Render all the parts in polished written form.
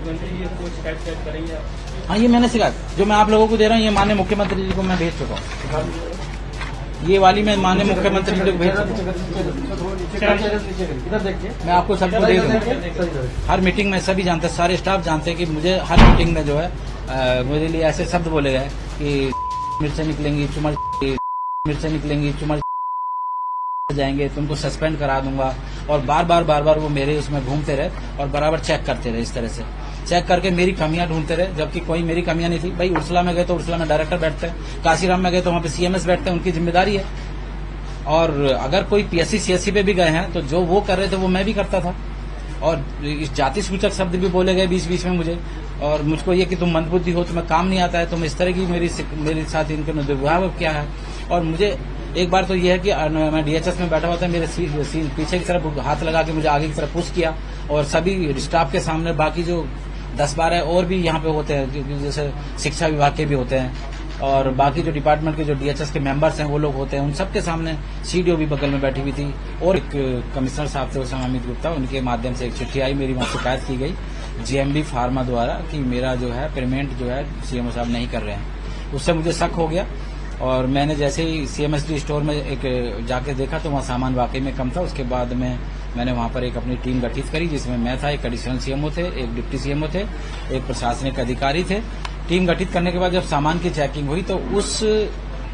मुख्यमंत्री जी को शिकायत करेंगे आप? हाँ, ये मैंने शिकायत जो मैं आप लोगों को दे रहा हूँ, ये माननीय मुख्यमंत्री जी को मैं भेज चुका हूँ। ये वाली मैं माननीय मुख्यमंत्री जी को भेज चुका हूँ। मैं आपको सबको दे दूंगा। हर मीटिंग में सभी जानते हैं, सारे स्टाफ जानते हैं कि मुझे हर मीटिंग में जो है मेरे लिए ऐसे शब्द बोले गए कि मिर्चें निकलेंगी, चुमर मिर्चें निकलेंगी, चुमर जाएंगे, तुमको सस्पेंड करा दूंगा। और बार बार वो मेरे उसमें घूमते रहे और बराबर चेक करते रहे। इस तरह से चेक करके मेरी कमियां ढूंढते रहे, जबकि कोई मेरी कमियां नहीं थी। भाई उर्सला में गए तो उर्सला में डायरेक्टर बैठते हैं, काशीराम में गए तो वहां पे सीएमएस बैठते हैं, उनकी जिम्मेदारी है। और अगर कोई पीएससी सीएससी पे भी गए हैं तो जो वो कर रहे थे वो मैं भी करता था। और इस जाति सूचक शब्द भी बोले गए बीच बीच में मुझे, और मुझको ये कि तुम मंदबुद्धि हो, तुम्हें काम नहीं आता है, तुम इस तरह की मेरे साथ इनका दुर्व्यवहार क्या है। और मुझे एक बार तो यह है कि मैं डीएचएस में बैठा हुआ था, मेरे पीछे की तरफ हाथ लगा के मुझे आगे की तरफ पुश किया, और सभी स्टाफ के सामने बाकी जो 10-12 और भी यहाँ पे होते हैं, जैसे शिक्षा विभाग के भी होते हैं, और बाकी जो डिपार्टमेंट के जो डीएचएस के मेंबर्स हैं वो लोग होते हैं, उन सबके सामने सीडीओ भी बगल में बैठी हुई थी, और एक कमिश्नर साहब थे उस समय अमित गुप्ता, उनके माध्यम से एक चिट्ठी आई, मेरी वहां शिकायत की गई जीएमबी फार्मा द्वारा कि मेरा जो है पेमेंट जो है सीएमओ साहब नहीं कर रहे हैं। उससे मुझे शक हो गया, और मैंने जैसे ही सीएमएसडी स्टोर में एक जाके देखा तो वहाँ सामान वाकई में कम था। उसके बाद में मैंने वहाँ पर एक अपनी टीम गठित करी, जिसमें मैं था, एक एडिशनल सीएमओ थे, एक डिप्टी सीएमओ थे, एक प्रशासनिक अधिकारी थे। टीम गठित करने के बाद जब सामान की चेकिंग हुई तो उस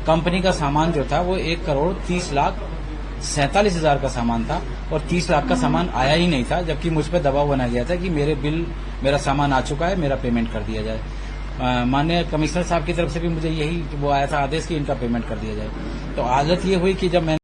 कंपनी का सामान जो था वो 1,30,47,000 का सामान था, और 30 लाख का सामान आया ही नहीं था, जबकि मुझ पर दबाव बनाया गया था कि मेरा सामान आ चुका है, मेरा पेमेंट कर दिया जाए। माननीय कमिश्नर साहब की तरफ से भी मुझे यही वो आया था आदेश कि इनका पेमेंट कर दिया जाए। तो हालत ये हुई कि जब मैं